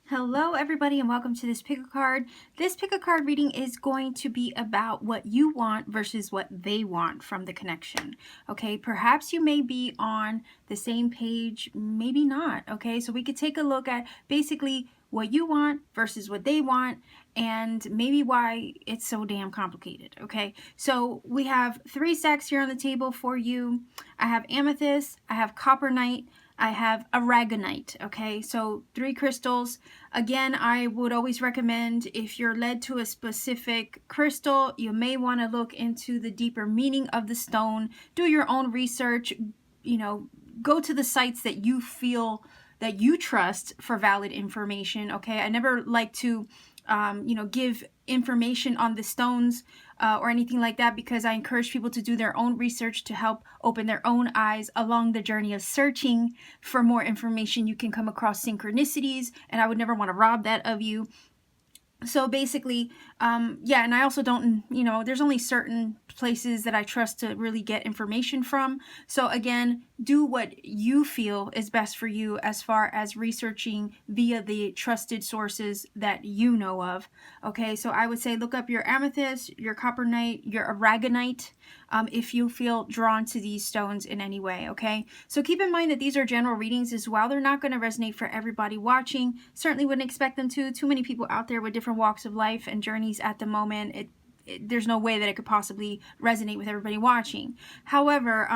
Hello everybody and welcome to this pick a card. This pick a card reading is going to be about what you want versus what they want from the connection. Okay, perhaps you may be on the same page, maybe not. Okay, so we could take a look at basically what you want versus what they want and maybe why it's so damn complicated. Okay, so we have 3 stacks here on the table for you. I have amethyst, I have copperite, I have aragonite. Okay, so 3 crystals. Again, I would always recommend, if you're led to a specific crystal, you may want to look into the deeper meaning of the stone, do your own research, go to the sites that you feel that you trust for valid information. Okay, I never like to give information on the stones or anything like that, because I encourage people to do their own research to help open their own eyes along the journey of searching for more information. You can come across synchronicities, and I would never want to rob that of you. So basically, and I also don't, there's only certain places that I trust to really get information from. So again, do what you feel is best for you as far as researching via the trusted sources that you know of. Okay, so I would say look up your amethyst, your copperite, your aragonite, if you feel drawn to these stones in any way. Okay, so keep in mind that these are general readings as well. They're not going to resonate for everybody watching. Certainly wouldn't expect them to. Too many people out there with different walks of life and journeys at the moment. There's no way that it could possibly resonate with everybody watching. However,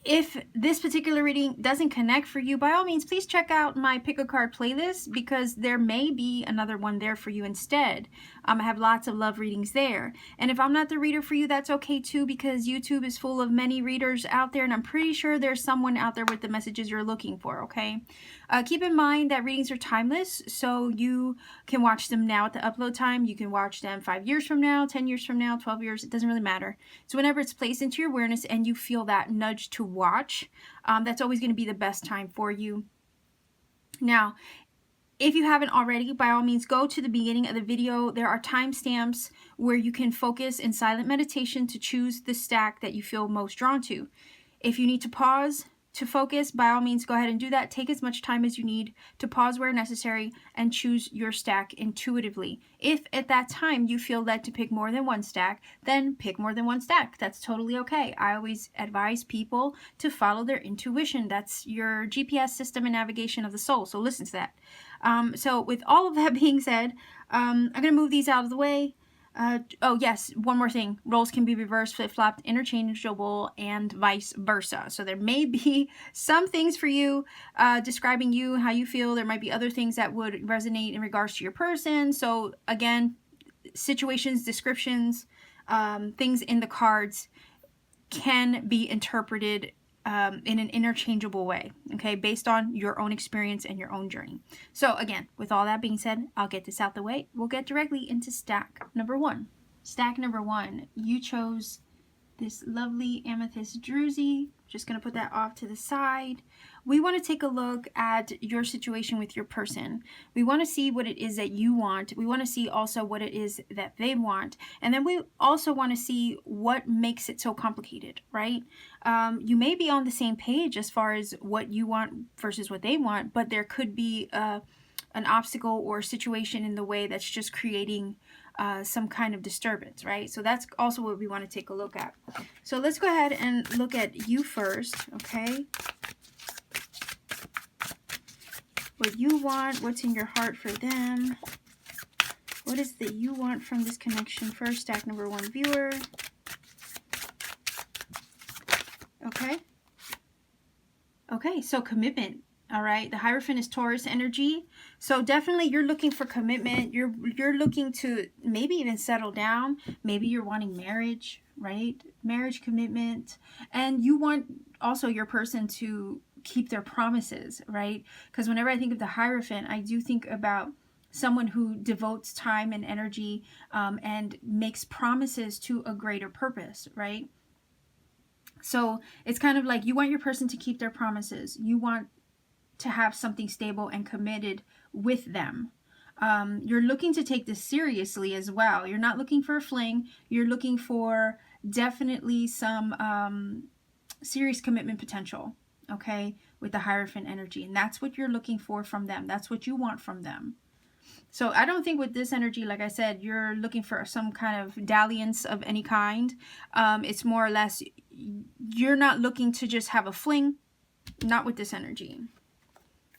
if this particular reading doesn't connect for you, by all means, please check out my pick a card playlist, because there may be another one there for you instead. I have lots of love readings there. And if I'm not the reader for you, that's okay too, because YouTube is full of many readers out there, and I'm pretty sure there's someone out there with the messages you're looking for. Okay, keep in mind that readings are timeless, so you can watch them now at the upload time. You can watch them 5 years from now, 10 years from now, 12 years. It doesn't really matter. So whenever it's placed into your awareness and you feel that nudge to watch, that's always going to be the best time for you. Now, if you haven't already, by all means, go to the beginning of the video. There are timestamps where you can focus in silent meditation to choose the stack that you feel most drawn to. If you need to pause to focus, by all means, go ahead and do that. Take as much time as you need to pause where necessary and choose your stack intuitively. If at that time you feel led to pick more than one stack, then pick more than one stack. That's totally okay. I always advise people to follow their intuition. That's your GPS system and navigation of the soul. So listen to that. So with all of that being said, I'm going to move these out of the way. Oh yes, one more thing. Roles can be reversed, flip-flopped, interchangeable, and vice versa. So there may be some things for you, describing you, how you feel. There might be other things that would resonate in regards to your person. So again, situations, descriptions, things in the cards can be interpreted in an interchangeable way, okay, based on your own experience and your own journey. So again, with all that being said, I'll get this out the way. We'll get directly into stack number 1. Stack number 1, you chose this lovely amethyst druzy. Just going to put that off to the side. We want to take a look at your situation with your person. We want to see what it is that you want. We want to see also what it is that they want. And then we also want to see what makes it so complicated, right? You may be on the same page as far as what you want versus what they want, but there could be an obstacle or situation in the way that's just creating some kind of disturbance, right? So that's also what we want to take a look at. So let's go ahead and look at you first, okay? What you want, what's in your heart for them. What is that you want from this connection first, stack number 1 viewer. Okay. Okay, so commitment. All right, the Hierophant is Taurus energy. So definitely you're looking for commitment. You're looking to maybe even settle down. Maybe you're wanting marriage, right? Marriage, commitment. And you want also your person to keep their promises, right? Because whenever I think of the Hierophant, I do think about someone who devotes time and energy and makes promises to a greater purpose, right? So it's kind of like you want your person to keep their promises. You want to have something stable and committed with them. You're looking to take this seriously as well. You're not looking for a fling. You're looking for definitely some serious commitment potential, okay, with the Hierophant energy. And that's what you're looking for from them. That's what you want from them. So I don't think with this energy, like I said, you're looking for some kind of dalliance of any kind. It's more or less, you're not looking to just have a fling. Not with this energy.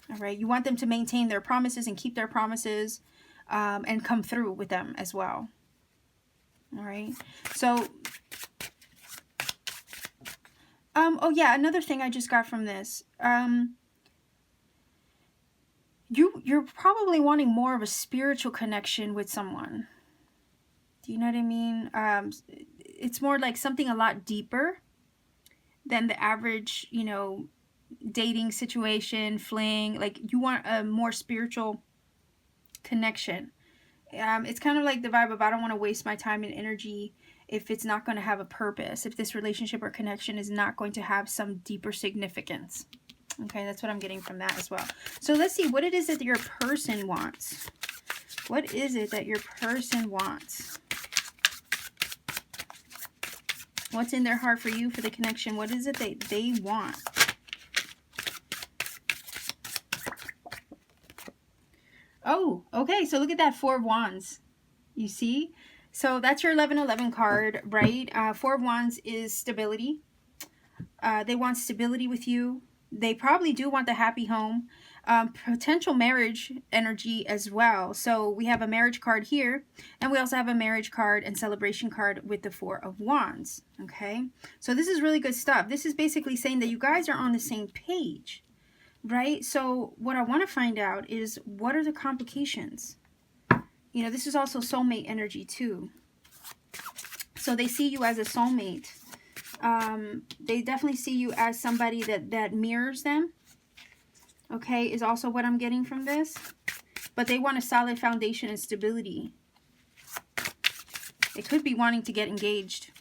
All right. You want them to maintain their promises and keep their promises, and come through with them as well. All right. So, oh yeah, another thing I just got from this. You're probably wanting more of a spiritual connection with someone. Do you know what I mean? It's more like something a lot deeper than the average, you know, dating situation, fling. Like, you want a more spiritual connection. It's kind of like the vibe of, I don't want to waste my time and energy if it's not going to have a purpose, if this relationship or connection is not going to have some deeper significance. Okay, that's what I'm getting from that as well. So let's see what it is that your person wants. What is it that your person wants? What's in their heart for you, for the connection? What is it that they want? Oh, okay. So look at that, Four of Wands. You see? So that's your 1111 card, right? Four of Wands is stability. They want stability with you. They probably do want the happy home. Potential marriage energy as well. So we have a marriage card here, and we also have a marriage card and celebration card with the Four of Wands. Okay, so this is really good stuff. This is basically saying that you guys are on the same page, right? So what I want to find out is, what are the complications? You know, this is also soulmate energy too. So they see you as a soulmate. They definitely see you as somebody that mirrors them. Okay, is also what I'm getting from this. But they want a solid foundation and stability. They could be wanting to get engaged.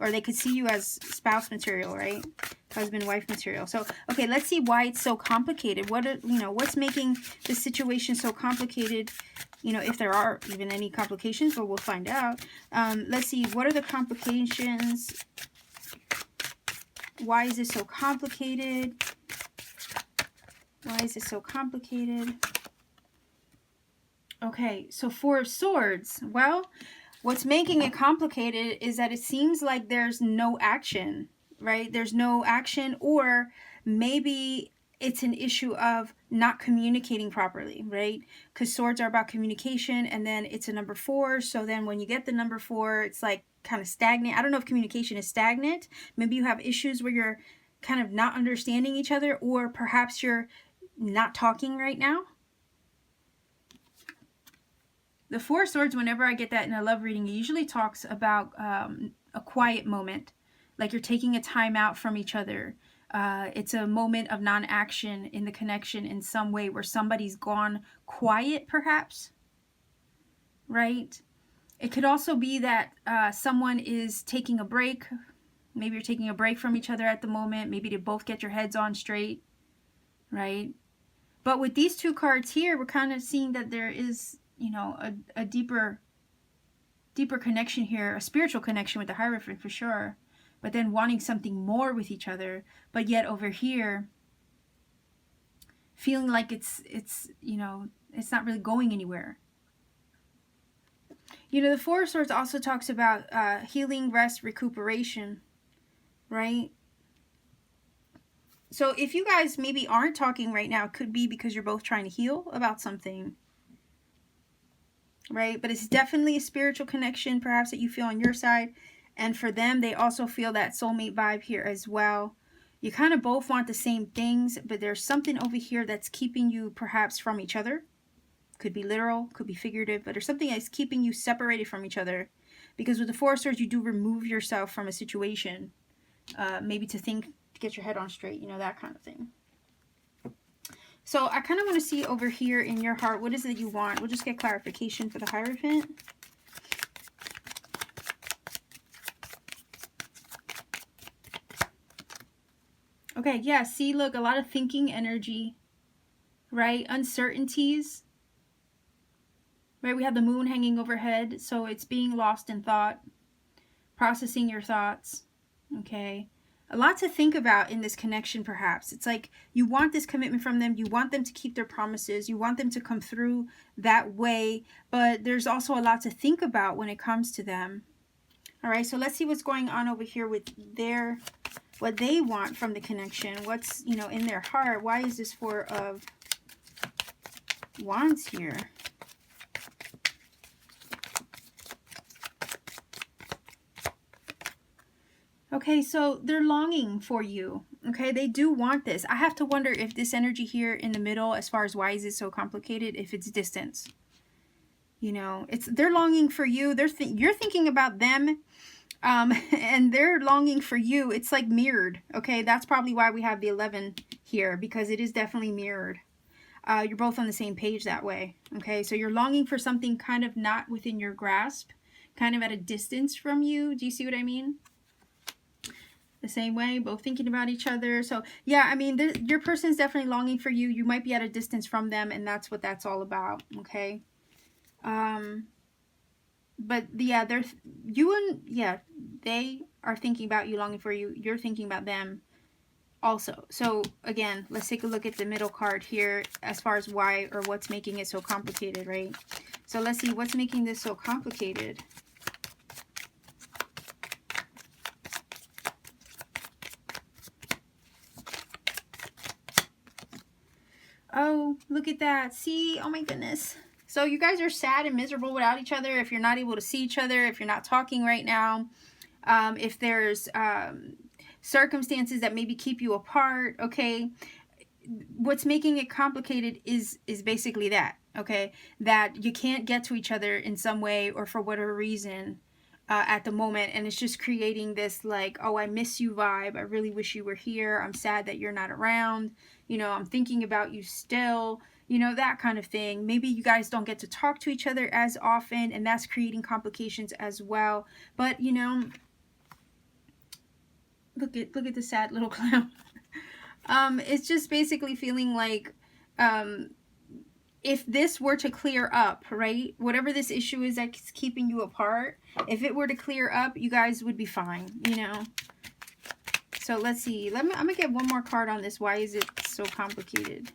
Or they could see you as spouse material, right? Husband-wife material. So, okay, let's see why it's so complicated. What's making the situation so complicated? You know, if there are even any complications, but we'll find out. Let's see, what are the complications? Why is this so complicated? Why is this so complicated? Okay, so Four of Swords. Well, what's making it complicated is that it seems like there's no action, right? There's no action, or maybe it's an issue of not communicating properly, right? Because swords are about communication, and then it's a number 4. So then when you get the number 4, it's like kind of stagnant. I don't know if communication is stagnant. Maybe you have issues where you're kind of not understanding each other, or perhaps you're not talking right now. The Four of Swords, whenever I get that in a love reading, it usually talks about a quiet moment, like you're taking a time out from each other. It's a moment of non-action in the connection in some way, where somebody's gone quiet, perhaps, right? It could also be that someone is taking a break. Maybe you're taking a break from each other at the moment, maybe to both get your heads on straight, right? But with these two cards here, we're kind of seeing that there is, you know, a deeper connection here, a spiritual connection with the Hierophant for sure, but then wanting something more with each other, but yet over here feeling like it's you know, it's not really going anywhere. You know, the Four of Swords also talks about healing, rest, recuperation, right? So if you guys maybe aren't talking right now, it could be because you're both trying to heal about something, right? But it's definitely a spiritual connection, perhaps, that you feel on your side. And for them, they also feel that soulmate vibe here as well. You kind of both want the same things, but there's something over here that's keeping you perhaps from each other. Could be literal, could be figurative, but there's something that's keeping you separated from each other. Because with the Four of Swords, you do remove yourself from a situation, maybe to think, to get your head on straight, you know, that kind of thing. So I kind of want to see over here in your heart, what is it you want? We'll just get clarification for the Hierophant. Okay, yeah, see, look, a lot of thinking energy, right? Uncertainties. right? We have the moon hanging overhead, so it's being lost in thought, processing your thoughts, okay? A lot to think about in this connection, perhaps. It's like you want this commitment from them. You want them to keep their promises. You want them to come through that way. But there's also a lot to think about when it comes to them. All right, so let's see what's going on over here with what they want from the connection. What's, in their heart. Why is this Four of Wands here? Okay, so they're longing for you. Okay, they do want this. I have to wonder if this energy here in the middle, as far as why is it so complicated, if it's distance. They're longing for you. You're thinking about them, and they're longing for you. It's like mirrored. Okay, that's probably why we have the 11 here, because it is definitely mirrored. You're both on the same page that way. Okay, so you're longing for something kind of not within your grasp, kind of at a distance from you. Do you see what I mean? The same way, both thinking about each other. So yeah, I mean, your person's definitely longing for you. You might be at a distance from them, and that's what that's all about. Okay. But yeah, they are thinking about you, longing for you. You're thinking about them also. So again, let's take a look at the middle card here as far as why or what's making it so complicated, right? So let's see what's making this so complicated. Oh, look at that. See? Oh my goodness. So you guys are sad and miserable without each other if you're not able to see each other, if you're not talking right now, if there's circumstances that maybe keep you apart, okay? What's making it complicated is basically that, okay? That you can't get to each other in some way or for whatever reason at the moment, and it's just creating this like, oh, I miss you vibe. I really wish you were here. I'm sad that you're not around. I'm thinking about you still. That kind of thing. Maybe you guys don't get to talk to each other as often, and that's creating complications as well. But, look at the sad little clown. It's just basically feeling like, if this were to clear up, right? Whatever this issue is that's keeping you apart, if it were to clear up, you guys would be fine, So let's see. I'm going to get one more card on this. Why is it so complicated?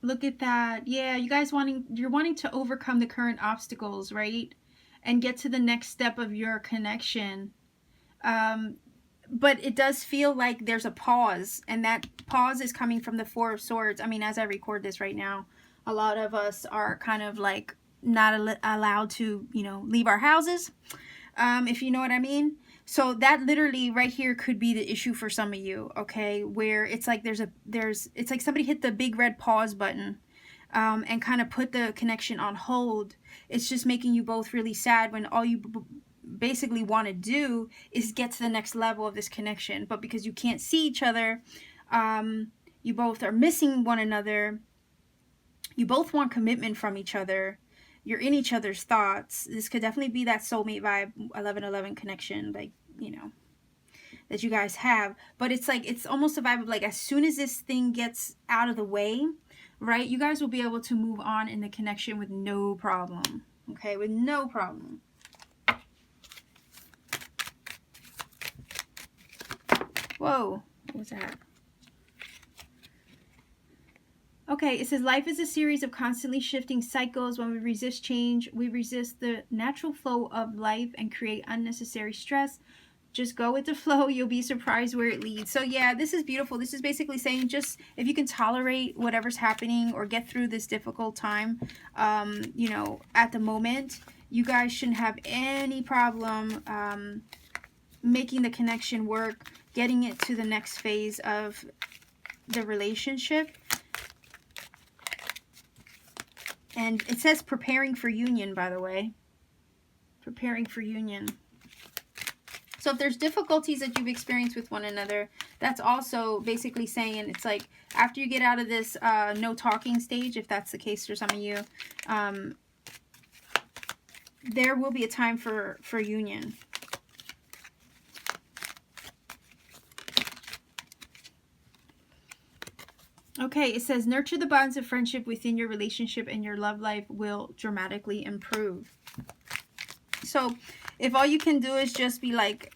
Look at that. Yeah, you guys you're wanting to overcome the current obstacles, right? And get to the next step of your connection. But it does feel like there's a pause, and that pause is coming from the Four of Swords. I mean, as I record this right now, a lot of us are kind of like not allowed to, leave our houses, if you know what I mean. So that literally right here could be the issue for some of you, okay? Where it's like it's like somebody hit the big red pause button and kind of put the connection on hold. It's just making you both really sad when all you basically want to do is get to the next level of this connection. But because you can't see each other, you both are missing one another. You both want commitment from each other. You're in each other's thoughts. This could definitely be that soulmate vibe, 11-11 connection, like, that you guys have. But it's like, it's almost a vibe of like, as soon as this thing gets out of the way, right, you guys will be able to move on in the connection with no problem. Okay, with no problem. Whoa, what was that? Okay, it says life is a series of constantly shifting cycles. When we resist change, we resist the natural flow of life and create unnecessary stress. Just go with the flow. You'll be surprised where it leads. So yeah, this is beautiful. This is basically saying just if you can tolerate whatever's happening or get through this difficult time, at the moment, you guys shouldn't have any problem making the connection work, getting it to the next phase of the relationship. And it says preparing for union, by the way. Preparing for union. So if there's difficulties that you've experienced with one another, that's also basically saying it's like after you get out of this no talking stage, if that's the case for some of you, there will be a time for union. Okay, it says nurture the bonds of friendship within your relationship and your love life will dramatically improve. So if all you can do is just be like,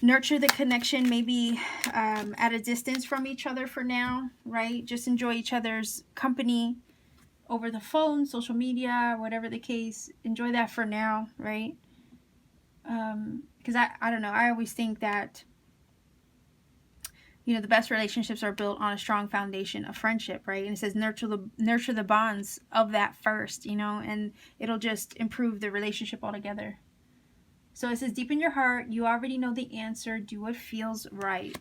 nurture the connection, maybe at a distance from each other for now, right? Just enjoy each other's company over the phone, social media, whatever the case. Enjoy that for now, right? Because I don't know, I always think that, you know, the best relationships are built on a strong foundation of friendship, right? And it says nurture the bonds of that first, you know, and it'll just improve the relationship altogether. So it says deepen your heart. You already know the answer. Do what feels right.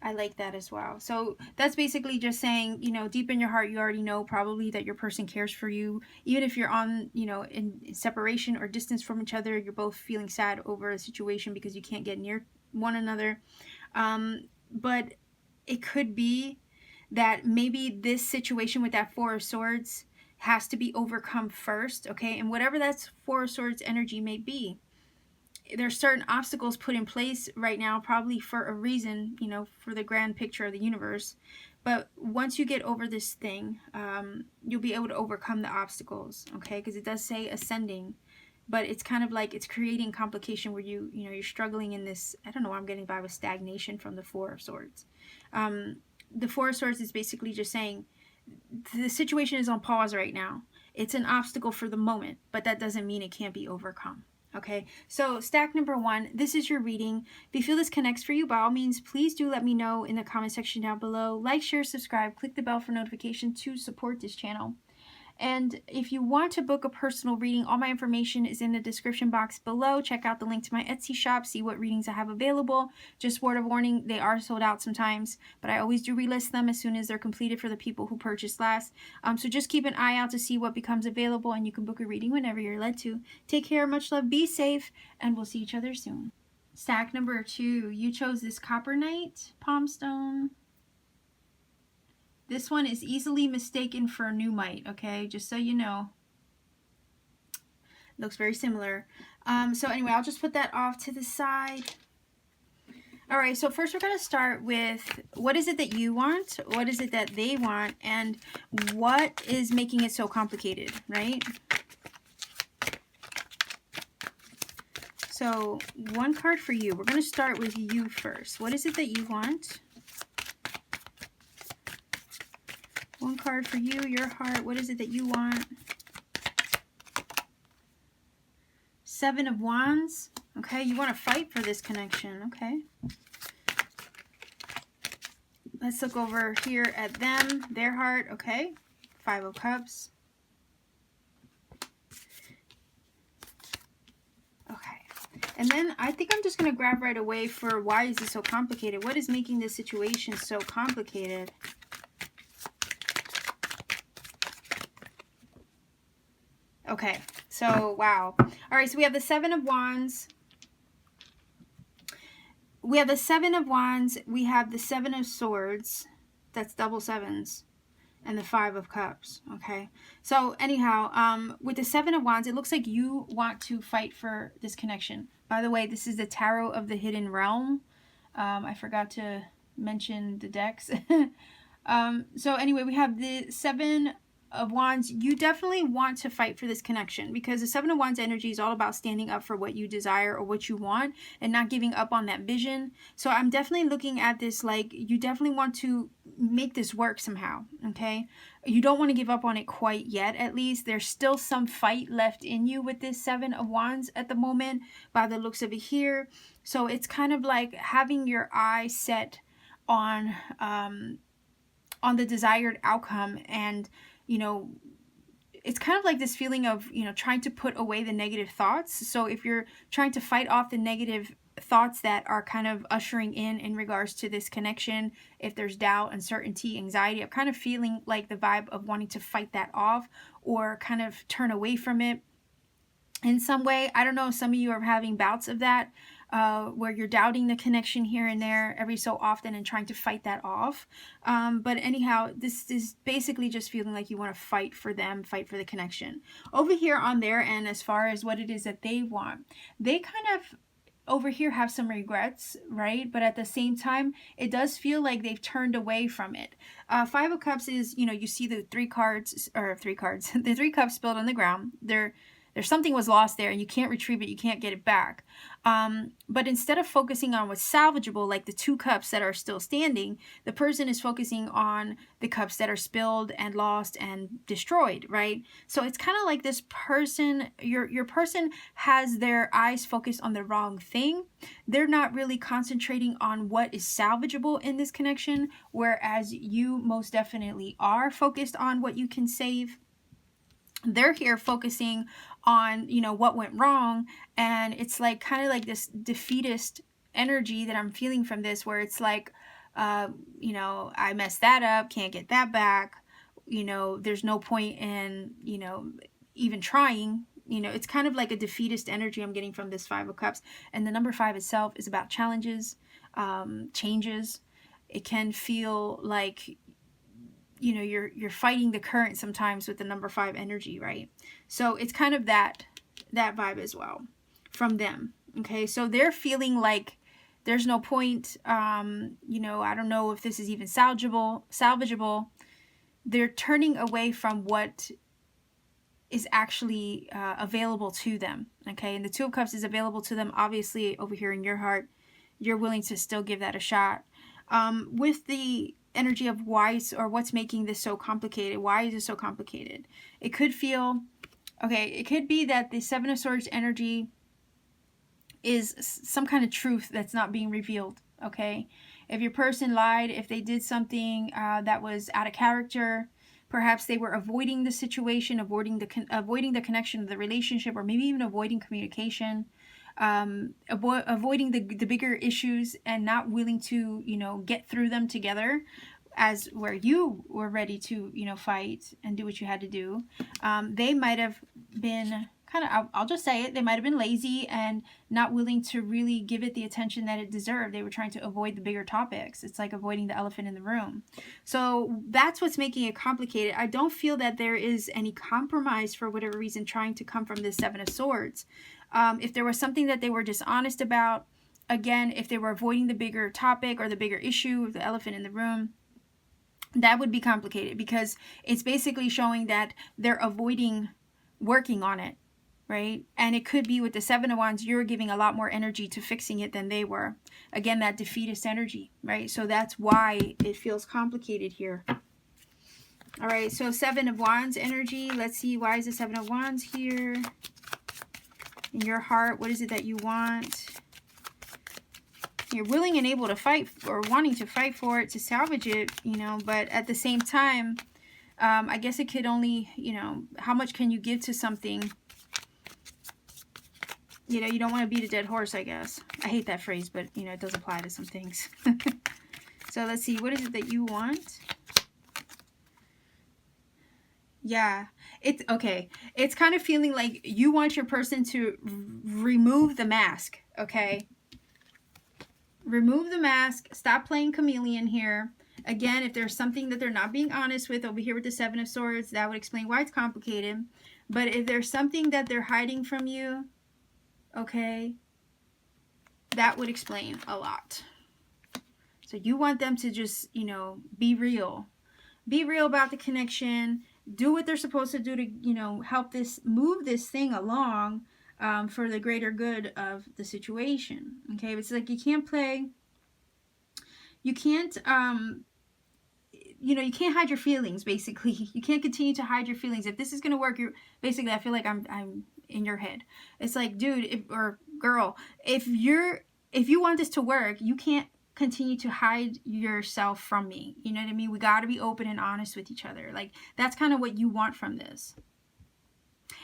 I like that as well. So that's basically just saying, you know, deep in your heart, you already know probably that your person cares for you. Even if you're on, you know, in separation or distance from each other, you're both feeling sad over a situation because you can't get near one another. But it could be that maybe this situation with that Four of Swords has to be overcome first, okay? And whatever that Four of Swords energy may be, there's certain obstacles put in place right now, probably for a reason, you know, for the grand picture of the universe. But once you get over this thing, you'll be able to overcome the obstacles, okay? Because it does say ascending, but it's kind of like it's creating complication where you know, you're struggling in this, I don't know, I'm getting by with stagnation from the Four of Swords. The Four of Swords is basically just saying the situation is on pause right now. It's an obstacle for the moment, but that doesn't mean it can't be overcome. Okay, so stack number 1, this is your reading. If you feel this connects for you, by all means, please do let me know in the comment section down below. Like, share, subscribe, click the bell for notification to support this channel. And if you want to book a personal reading, all my information is in the description box below. Check out the link to my Etsy shop, see what readings I have available. Just word of warning, they are sold out sometimes, but I always do relist them as soon as they're completed for the people who purchased last. So just keep an eye out to see what becomes available, and you can book a reading whenever you're led to. Take care, much love, be safe, and we'll see each other soon. Stack number 2, you chose this Copper Knight Palm Stone. This one is easily mistaken for a Numite, okay? Just so you know. Looks very similar. So anyway, I'll just put that off to the side. Alright, so first we're going to start with what is it that you want, what is it that they want, and what is making it so complicated, right? So one card for you. We're going to start with you first. What is it that you want? One card for you, your heart. What is it that you want? Seven of Wands. Okay, you want to fight for this connection. Okay. Let's look over here at them, their heart. Okay. Five of Cups. Okay. And then I think I'm just going to grab right away for why is this so complicated? What is making this situation so complicated? Okay, so wow. All right, so we have the Seven of Wands. We have the Seven of Wands. We have the Seven of Swords. That's double sevens. And the Five of Cups. Okay, so anyhow, with the Seven of Wands, it looks like you want to fight for this connection. By the way, this is the Tarot of the Hidden Realm. I forgot to mention the decks. So anyway, we have the Seven of Wands. You definitely want to fight for this connection because the Seven of Wands energy is all about standing up for what you desire or what you want and not giving up on that vision. So I'm definitely looking at this like you definitely want to make this work somehow, okay? You don't want to give up on it quite yet, at least. There's still some fight left in you with this Seven of Wands at the moment by the looks of it here. So it's kind of like having your eye set on the desired outcome, and you know, it's kind of like this feeling of, you know, trying to put away the negative thoughts. So if you're trying to fight off the negative thoughts that are kind of ushering in regards to this connection, if there's doubt, uncertainty, anxiety, I'm kind of feeling like the vibe of wanting to fight that off or kind of turn away from it in some way. I don't know, some of you are having bouts of that. where you're doubting the connection here and there every so often and trying to fight that off. But anyhow, this is basically just feeling like you want to fight for them, fight for the connection. Over here on their end, as far as what it is that they want, they kind of over here have some regrets, right? But at the same time, it does feel like they've turned away from it. Five of Cups is, you see the three cards, the 3 cups spilled on the ground. There's something was lost there and you can't retrieve it, you can't get it back. But instead of focusing on what's salvageable, like the 2 cups that are still standing, the person is focusing on the cups that are spilled and lost and destroyed, right? So it's kind of like this person, your person has their eyes focused on the wrong thing. They're not really concentrating on what is salvageable in this connection, whereas you most definitely are focused on what you can save. They're here focusing on, what went wrong. And it's like kind of like this defeatist energy that I'm feeling from this, where it's like, I messed that up, can't get that back. There's no point in, even trying. It's kind of like a defeatist energy I'm getting from this 5 of Cups. And the number 5 itself is about challenges, changes. It can feel like you're fighting the current sometimes with the number 5 energy, right? So it's kind of that vibe as well from them. Okay, so they're feeling like there's no point. I don't know if this is even salvageable. They're turning away from what is actually available to them. Okay, and the 2 of Cups is available to them. Obviously, over here in your heart, you're willing to still give that a shot. With the energy of what's making this so complicated. Why is it so complicated? It could be that the 7 of Swords energy is some kind of truth that's not being revealed. Okay, if your person lied, if they did something that was out of character, perhaps they were avoiding the situation, avoiding the connection of the relationship, or maybe even avoiding communication. Avoiding the bigger issues and not willing to get through them together, as where you were ready to fight and do what you had to do. They might have been I'll just say it, they might have been lazy and not willing to really give it the attention that it deserved. They were trying to avoid the bigger topics. It's like avoiding the elephant in the room. So that's what's making it complicated. I don't feel that there is any compromise for whatever reason trying to come from this 7 of Swords. If there was something that they were dishonest about, again, if they were avoiding the bigger topic or the bigger issue, the elephant in the room, that would be complicated, because it's basically showing that they're avoiding working on it, right? And it could be with the 7 of Wands, you're giving a lot more energy to fixing it than they were. Again, that defeatist energy, right? So that's why it feels complicated here. All right, so 7 of Wands energy. Let's see, why is the 7 of Wands here? In your heart, what is it that you want? You're willing and able to fight, or wanting to fight for it, to salvage it, but at the same time, I guess it could only, how much can you give to something? You don't want to beat a dead horse, I guess. I hate that phrase, but, it does apply to some things. So let's see, what is it that you want? Yeah, it's okay. It's kind of feeling like you want your person to remove the mask, okay? Remove the mask. Stop playing chameleon here. Again, if there's something that they're not being honest with over here with the 7 of Swords, that would explain why it's complicated. But if there's something that they're hiding from you, okay, that would explain a lot. So you want them to just, be real. Be real about the connection. Do what they're supposed to do to, help move this thing along for the greater good of the situation. Okay, it's like you can't you can't hide your feelings, basically. You can't continue to hide your feelings. If this is going to work, basically, I feel like I'm in your head. It's like, dude, or girl, if you want this to work, you can't continue to hide yourself from me. You know what I mean? We got to be open and honest with each other. Like, that's kind of what you want from this.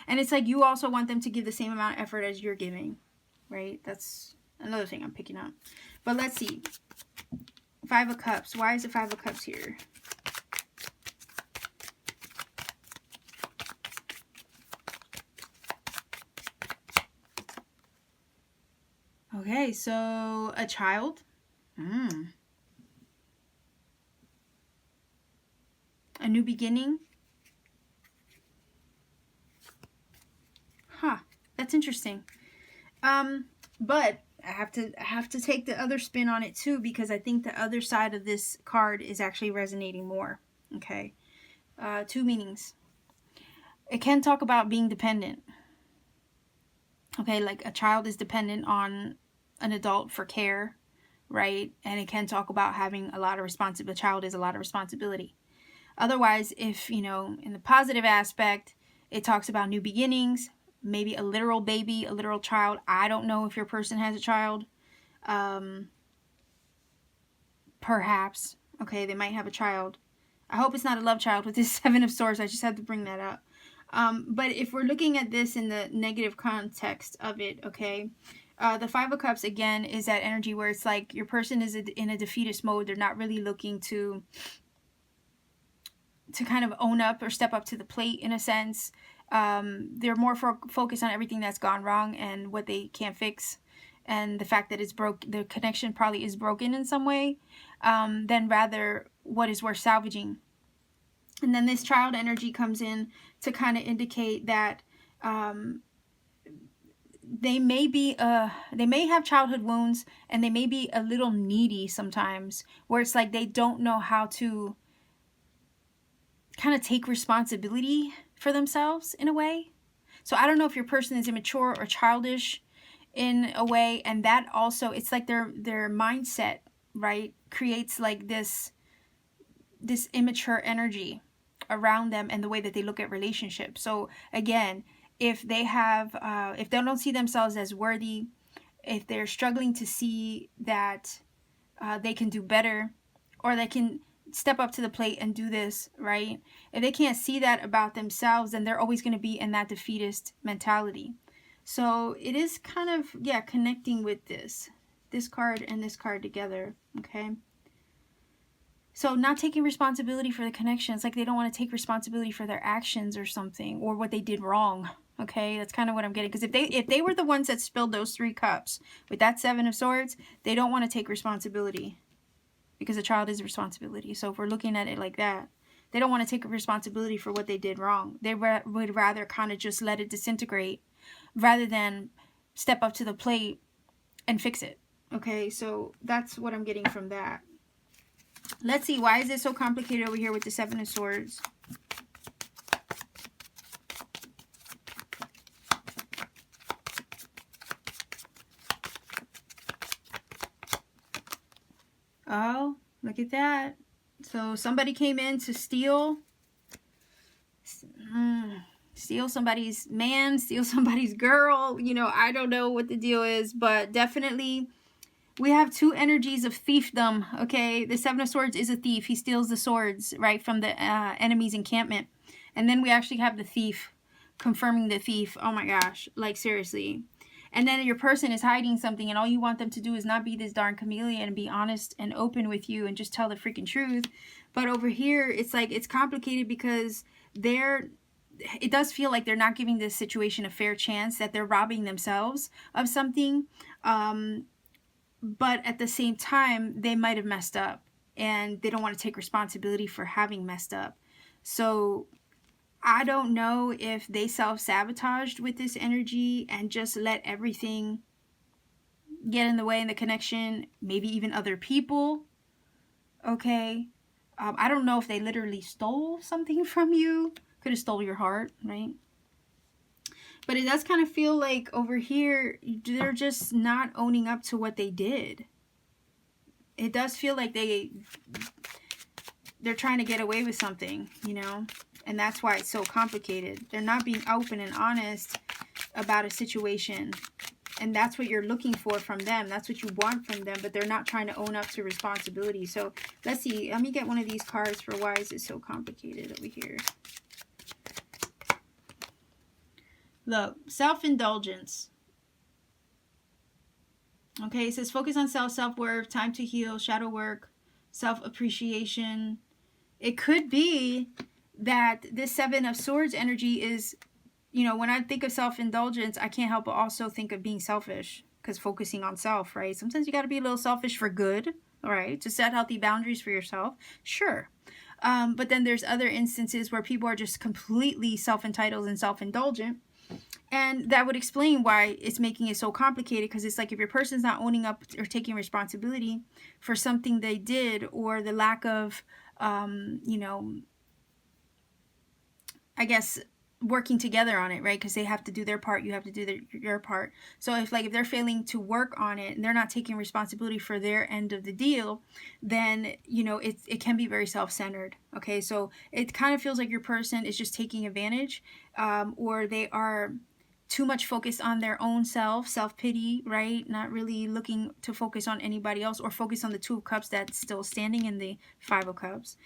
And it's like you also want them to give the same amount of effort as you're giving, right? That's another thing I'm picking up. But let's see. 5 of Cups. Why is the 5 of Cups here? Okay, so a child. A new beginning. Huh, that's interesting. But I have to take the other spin on it too, because I think the other side of this card is actually resonating more. Okay. Two meanings. It can talk about being dependent. Okay, like a child is dependent on an adult for care, right? And it can talk about having a lot of responsibility. A child is a lot of responsibility. Otherwise, if, you know, in the positive aspect, it talks about new beginnings, maybe a literal baby, a literal child. I don't know if your person has a child. Perhaps. Okay, they might have a child. I hope it's not a love child with this Seven of Swords. I just had to bring that up. But if we're looking at this in the negative context of it, okay, the Five of Cups, again, is that energy where it's like your person is in a defeatist mode. They're not really looking to kind of own up or step up to the plate in a sense. They're more focused on everything that's gone wrong and what they can't fix, and the fact that it's the connection probably is broken in some way, than rather what is worth salvaging. And then this child energy comes in to kind of indicate that they may have childhood wounds, and they may be a little needy sometimes, where it's like they don't know how to kind of take responsibility for themselves in a way. So I don't know if your person is immature or childish in a way, and that also, it's like their mindset, right, creates like this immature energy around them and the way that they look at relationships. So again, if they don't see themselves as worthy, if they're struggling to see that they can do better, or they can step up to the plate and do this, right? If they can't see that about themselves, then they're always going to be in that defeatist mentality. So it is kind of, yeah, connecting with this card and this card together, okay? So not taking responsibility for the connection. It's like they don't want to take responsibility for their actions or something, or what they did wrong. Okay, that's kind of what I'm getting. Because if they were the ones that spilled those 3 cups with that 7 of Swords, they don't want to take responsibility, because a child is a responsibility. So if we're looking at it like that, they don't want to take responsibility for what they did wrong. They would rather kind of just let it disintegrate rather than step up to the plate and fix it. Okay, so that's what I'm getting from that. Let's see, why is it so complicated over here with the 7 of Swords? Oh, look at that. So somebody came in to steal somebody's man, steal somebody's girl. You know, I don't know what the deal is, but definitely we have 2 energies of thiefdom, okay? The 7 of Swords is a thief. He steals the swords, right, from the enemy's encampment. And then we actually have the thief confirming the thief. Oh my gosh, like seriously. And then your person is hiding something, and all you want them to do is not be this darn chameleon and be honest and open with you and just tell the freaking truth. But over here, it's like, it's complicated because it does feel like they're not giving this situation a fair chance, that they're robbing themselves of something. But at the same time, they might have messed up, and they don't want to take responsibility for having messed up. So I don't know if they self-sabotaged with this energy and just let everything get in the way in the connection, maybe even other people, okay? I don't know if they literally stole something from you. Could have stole your heart, right? But it does kind of feel like over here, they're just not owning up to what they did. It does feel like they're trying to get away with something, you know? And that's why it's so complicated. They're not being open and honest about a situation. And that's what you're looking for from them. That's what you want from them. But they're not trying to own up to responsibility. So let's see. Let me get one of these cards for why is it so complicated over here. Look, self-indulgence. Okay, it says focus on self-worth, time to heal, shadow work, self-appreciation. It could be that this 7 of Swords energy is, you know, when I think of self-indulgence, I can't help but also think of being selfish. because focusing on self, right? Sometimes you got to be a little selfish for good, all right, to set healthy boundaries for yourself, sure. But then there's other instances where people are just completely self-entitled and self-indulgent. And that would explain why it's making it so complicated, because it's like if your person's not owning up or taking responsibility for something they did, or the lack of, you know, I guess working together on it, right? Because they have to do their part, you have to do your part. So if they're failing to work on it and they're not taking responsibility for their end of the deal, then you know it can be very self-centered. Okay, so it kind of feels like your person is just taking advantage, or they are too much focused on their own self-pity, right? Not really looking to focus on anybody else, or focus on the Two of Cups that's still standing in the Five of Cups.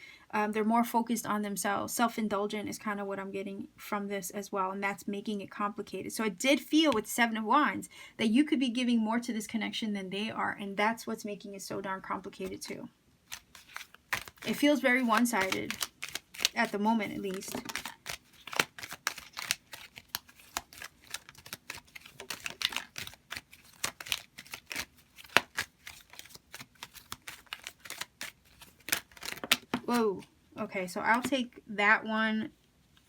They're more focused on themselves. Self-indulgent is kind of what I'm getting from this as well, and that's making it complicated. So it did feel with Seven of Wands that you could be giving more to this connection than they are, and that's what's making it so darn complicated too. It feels very one-sided at the moment, at least. Whoa. Okay, so I'll take that one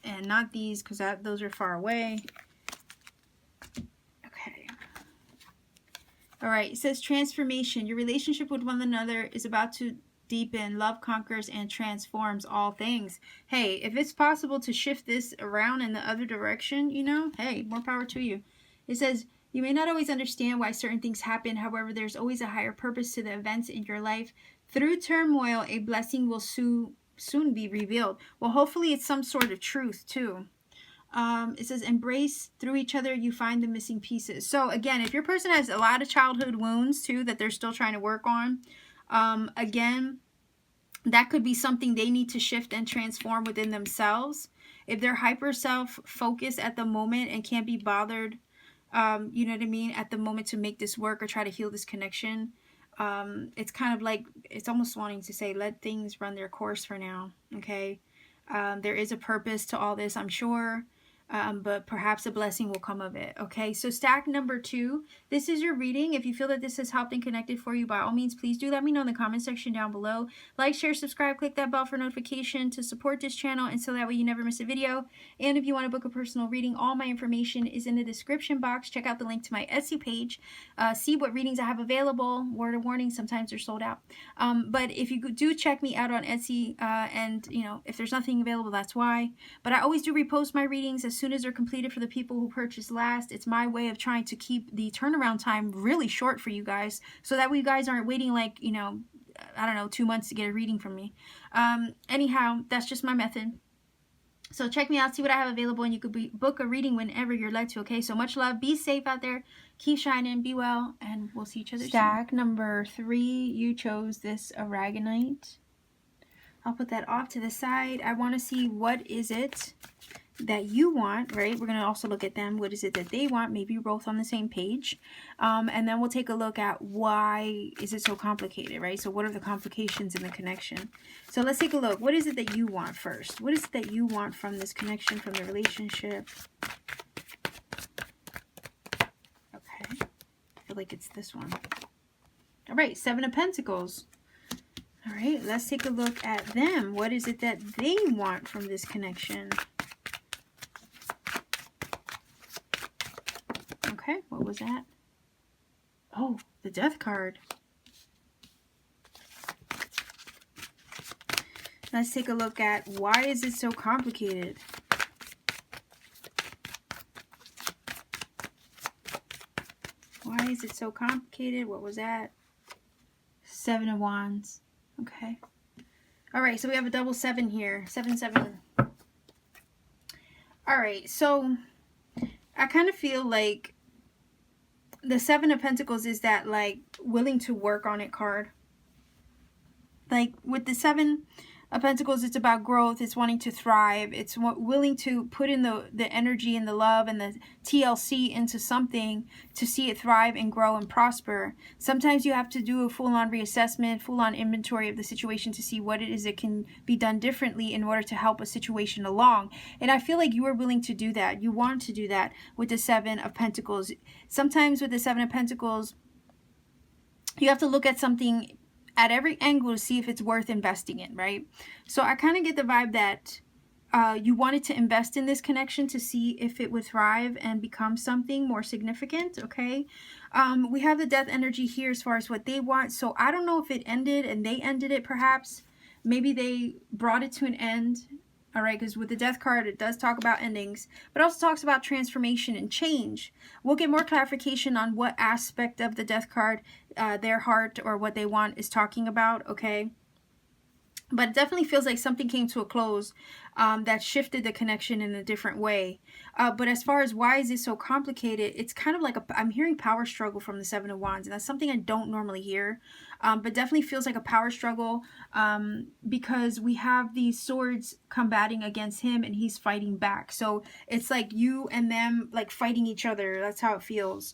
and not these, because those are far away. Okay. All right, it says transformation. Your relationship with one another is about to deepen. Love conquers and transforms all things. Hey, if it's possible to shift this around in the other direction, you know, hey, more power to you. It says, you may not always understand why certain things happen. However, there's always a higher purpose to the events in your life. Through turmoil, a blessing will soon be revealed. Well, hopefully it's some sort of truth too. It says, embrace through each other, you find the missing pieces. So again, if your person has a lot of childhood wounds too that they're still trying to work on, again, that could be something they need to shift and transform within themselves. If they're hyper self-focused at the moment and can't be bothered, you know what I mean, at the moment to make this work or try to heal this connection, it's kind of like, it's almost wanting to say, let things run their course for now. Okay. There is a purpose to all this, I'm sure. But perhaps a blessing will come of it. Okay, so stack number 2. This is your reading. If you feel that this has helped and connected for you, by all means, please do let me know in the comment section down below. Like, share, subscribe, click that bell for notification to support this channel, and so that way you never miss a video. And if you want to book a personal reading, all my information is in the description box. Check out the link to my Etsy page. See what readings I have available. Word of warning, sometimes they're sold out. But if you do check me out on Etsy, and you know, if there's nothing available, that's why. But I always do repost my readings as soon as they're completed for the people who purchased last. It's my way of trying to keep the turnaround time really short for you guys, so that way you guys aren't waiting like, you know, I don't know, 2 months to get a reading from me. Anyhow, that's just my method. So check me out, see what I have available, and you could book a reading whenever you're led to. Okay, so much love. Be safe out there. Keep shining. Be well, and we'll see each other soon. Stack number 3, you chose this aragonite. I'll put that off to the side. I want to see what is it that you want, right? We're going to also look at them. What is it that they want? Maybe you're both on the same page. And then we'll take a look at why is it so complicated, right? So what are the complications in the connection? So let's take a look. What is it that you want first? What is it that you want from this connection, from the relationship? Okay. I feel like it's this one. All right, 7 of Pentacles. All right, let's take a look at them. What is it that they want from this connection? Okay, what was that? Oh, the Death card. Let's take a look at why is it so complicated? Why is it so complicated? What was that? 7 of Wands. Okay. All right, so we have a double 7 here. 7, 7. All right, so I kind of feel like the 7 of Pentacles is that, like, willing to work on it card. Like, with the 7 of Pentacles, it's about growth. It's wanting to thrive. It's willing to put in the energy and the love and the TLC into something to see it thrive and grow and prosper. Sometimes you have to do a full-on reassessment, full-on inventory of the situation to see what it is that can be done differently in order to help a situation along. And I feel like you are willing to do that. You want to do that with the Seven of Pentacles. Sometimes with the Seven of Pentacles, you have to look at something at every angle to see if it's worth investing in, right? So I kind of get the vibe that you wanted to invest in this connection to see if it would thrive and become something more significant, okay? We have the death energy here as far as what they want. So I don't know if it ended and they ended it perhaps. Maybe they brought it to an end. All right, because with the death card, it does talk about endings, but also talks about transformation and change. We'll get more clarification on what aspect of the death card their heart or what they want is talking about, okay? But it definitely feels like something came to a close that shifted the connection in a different way. But as far as why is it so complicated, it's kind of like I'm hearing power struggle from the Seven of Wands, and that's something I don't normally hear. But definitely feels like a power struggle because we have these swords combating against him and he's fighting back. So it's like you and them like fighting each other. That's how it feels.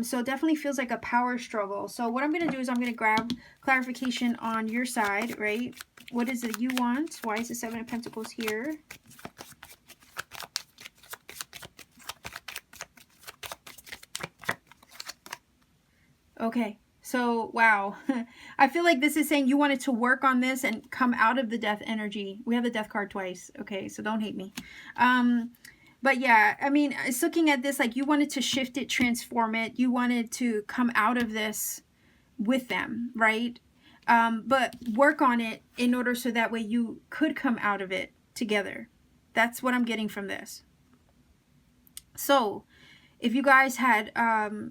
So it definitely feels like a power struggle. So what I'm going to do is I'm going to grab clarification on your side, right? What is it you want? Why is the Seven of Pentacles here? Okay, so wow. I feel like this is saying you wanted to work on this and come out of the death energy. We have the death card twice. Okay, so don't hate me. But yeah, I mean, it's looking at this like you wanted to shift it, transform it. You wanted to come out of this with them, right? But work on it in order so that way you could come out of it together. That's what I'm getting from this. So if you guys had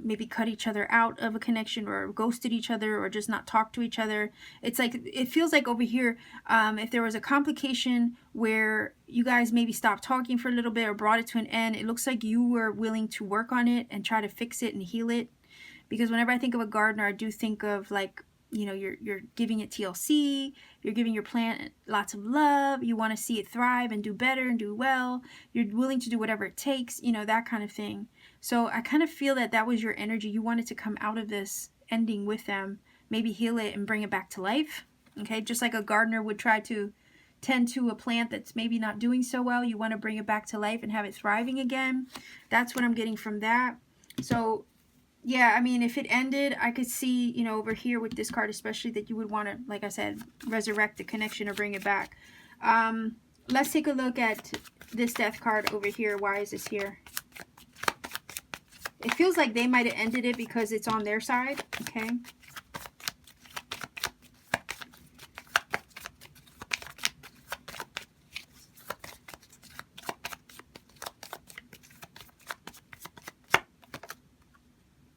maybe cut each other out of a connection or ghosted each other or just not talked to each other, it's like it feels like over here if there was a complication where you guys maybe stopped talking for a little bit or brought it to an end, it looks like you were willing to work on it and try to fix it and heal it. Because whenever I think of a gardener, I do think of like, you know, you're giving it TLC, you're giving your plant lots of love, you want to see it thrive and do better and do well, you're willing to do whatever it takes, you know, that kind of thing. So I kind of feel that that was your energy. You wanted to come out of this ending with them, maybe heal it and bring it back to life, okay? Just like a gardener would try to tend to a plant that's maybe not doing so well, you want to bring it back to life and have it thriving again. That's what I'm getting from that. So yeah, I mean, if it ended, I could see, you know, over here with this card especially, that you would want to, like I said, resurrect the connection or bring it back. Let's take a look at this death card over here. Why is this here? It feels like they might have ended it because it's on their side, okay?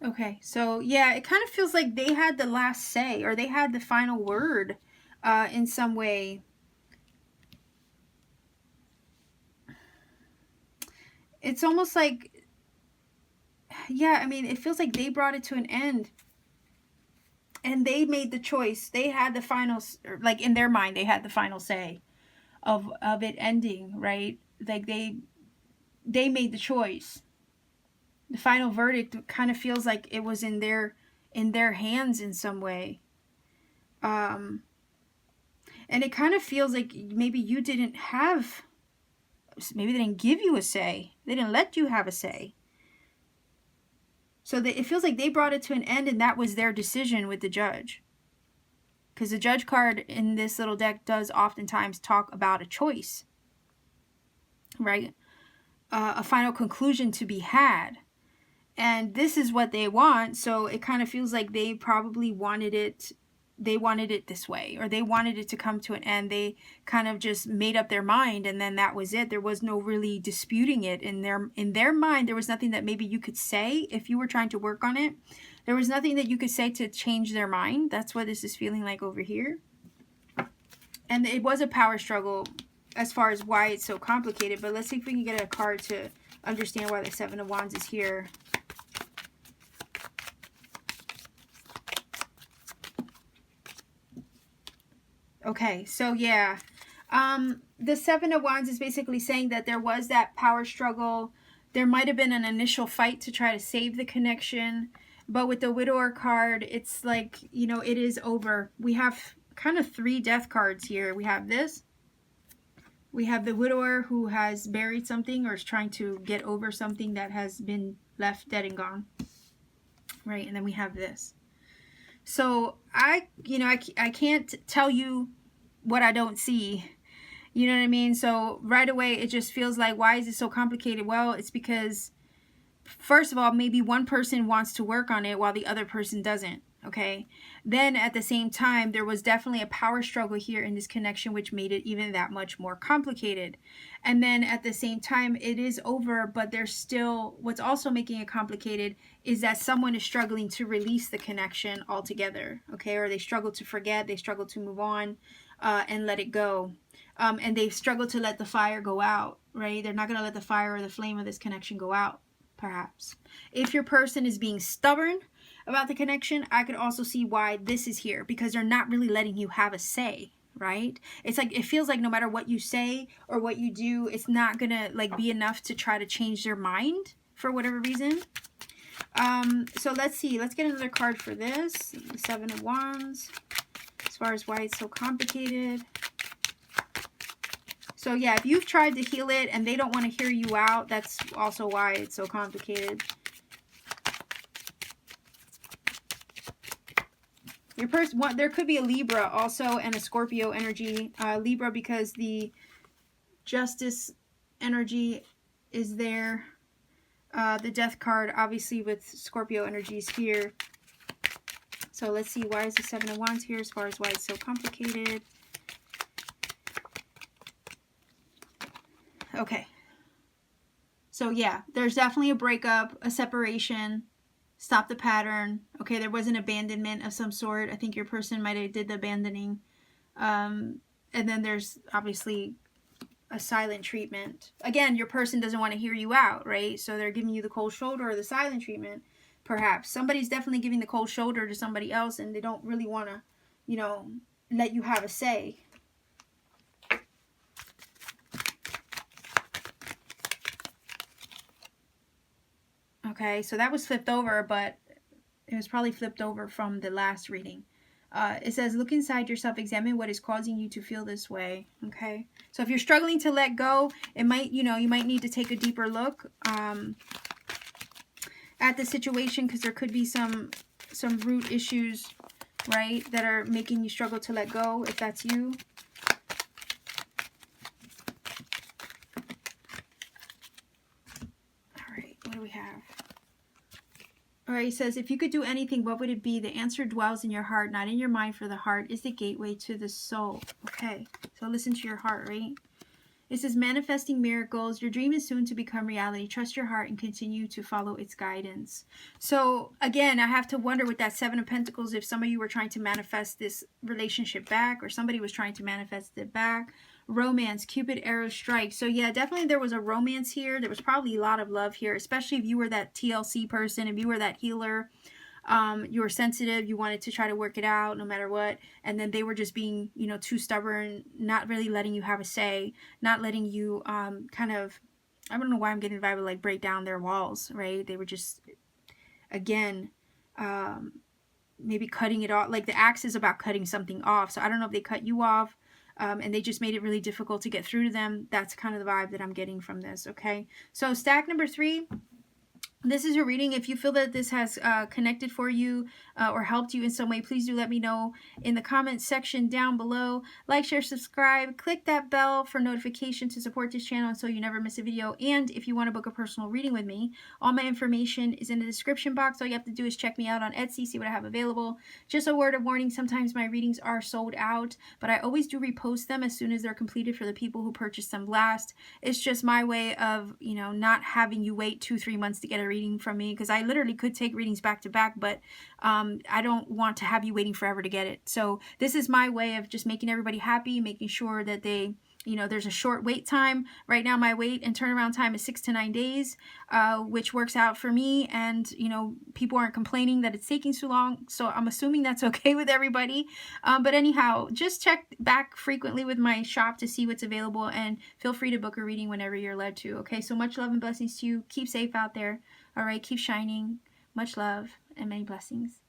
Okay, so yeah, it kind of feels like they had the last say or they had the final word in some way. It's almost like, yeah, I mean, it feels like they brought it to an end and they made the choice. They had the final, like in their mind, they had the final say of it ending, right? Like they made the choice. The final verdict kind of feels like it was in their hands in some way. And it kind of feels like maybe you didn't have, maybe they didn't give you a say. They didn't let you have a say. So it feels like they brought it to an end and that was their decision with the judge. Because the judge card in this little deck does oftentimes talk about a choice, right? A final conclusion to be had. And this is what they want, so it kind of feels like they probably wanted it, this way, or they wanted it to come to an end. They kind of just made up their mind, and then that was it. There was no really disputing it. In their mind, there was nothing that maybe you could say if you were trying to work on it. There was nothing that you could say to change their mind. That's what this is feeling like over here. And it was a power struggle as far as why it's so complicated, but let's see if we can get a card to understand why the Seven of Wands is here. Okay, so yeah, The Seven of Wands is basically saying that there was that power struggle. There might have been an initial fight to try to save the connection. But with the Widower card, it's like, you know, it is over. We have kind of 3 death cards here. We have this. We have the Widower who has buried something or is trying to get over something that has been left dead and gone. Right? And then we have this. So I can't tell you what I don't see. You know what I mean? So right away, it just feels like, why is it so complicated? Well, it's because, first of all, maybe one person wants to work on it while the other person doesn't. Okay. Then at the same time, there was definitely a power struggle here in this connection, which made it even that much more complicated. And then at the same time, it is over, but there's still, what's also making it complicated is that someone is struggling to release the connection altogether. Okay. Or they struggle to forget, they struggle to move on and let it go. And they struggle to let the fire go out, right? They're not going to let the fire or the flame of this connection go out, perhaps. If your person is being stubborn about the connection, I could also see why this is here, because they're not really letting you have a say, right? It's like, it feels like no matter what you say or what you do, it's not going to like be enough to try to change their mind for whatever reason. So let's see. Let's get another card for this. The Seven of Wands. As far as why it's so complicated. So yeah, if you've tried to heal it and they don't want to hear you out, that's also why it's so complicated. Your person, there could be a Libra also and a Scorpio energy. Libra because the Justice energy is there. The Death card, obviously, with Scorpio energies here. So let's see, why is the Seven of Wands here as far as why it's so complicated? Okay. So yeah, there's definitely a breakup, a separation, stop the pattern. Okay, there was an abandonment of some sort. I think your person might have did the abandoning. And then there's obviously a silent treatment. Again, your person doesn't want to hear you out, right? So they're giving you the cold shoulder or the silent treatment. Perhaps somebody's definitely giving the cold shoulder to somebody else and they don't really want to, you know, let you have a say. Okay, so that was flipped over, but it was probably flipped over from the last reading. It says, look inside yourself, examine what is causing you to feel this way. Okay, so if you're struggling to let go, it might, you might need to take a deeper look at the situation, because there could be some root issues, right, that are making you struggle to let go, if that's you. All right, what do we have? All right, he says, if you could do anything, what would it be? The answer dwells in your heart, not in your mind, for the heart is the gateway to the soul. Okay, so listen to your heart, right? It says, manifesting miracles. Your dream is soon to become reality. Trust your heart and continue to follow its guidance. So again, I have to wonder with that Seven of Pentacles, if some of you were trying to manifest this relationship back, or somebody was trying to manifest it back. Romance, Cupid arrow strike. So yeah, definitely there was a romance here. There was probably a lot of love here, especially if you were that TLC person, if you were that healer. You were sensitive, you wanted to try to work it out no matter what, and then they were just being, too stubborn, not really letting you have a say, not letting you kind of, I don't know why I'm getting the vibe of like break down their walls, right? They were just, again, maybe cutting it off. Like the axe is about cutting something off, so I don't know if they cut you off, and they just made it really difficult to get through to them. That's kind of the vibe that I'm getting from this, okay? So stack number 3. This is your reading. If you feel that this has connected for you or helped you in some way, please do let me know in the comments section down below. Like, share, subscribe. Click that bell for notification to support this channel so you never miss a video. And if you want to book a personal reading with me, all my information is in the description box. All you have to do is check me out on Etsy, see what I have available. Just a word of warning, sometimes my readings are sold out, but I always do repost them as soon as they're completed for the people who purchased them last. It's just my way of, not having you wait 2-3 months to get a reading from me, because I literally could take readings back to back, but I don't want to have you waiting forever to get it. So this is my way of just making everybody happy, making sure that they you know, there's a short wait time. Right now, my wait and turnaround time is 6 to 9 days, which works out for me. And, you know, people aren't complaining that it's taking so long. So I'm assuming that's okay with everybody. But anyhow, just check back frequently with my shop to see what's available, and feel free to book a reading whenever you're led to. Okay, so much love and blessings to you. Keep safe out there. All right, keep shining. Much love and many blessings.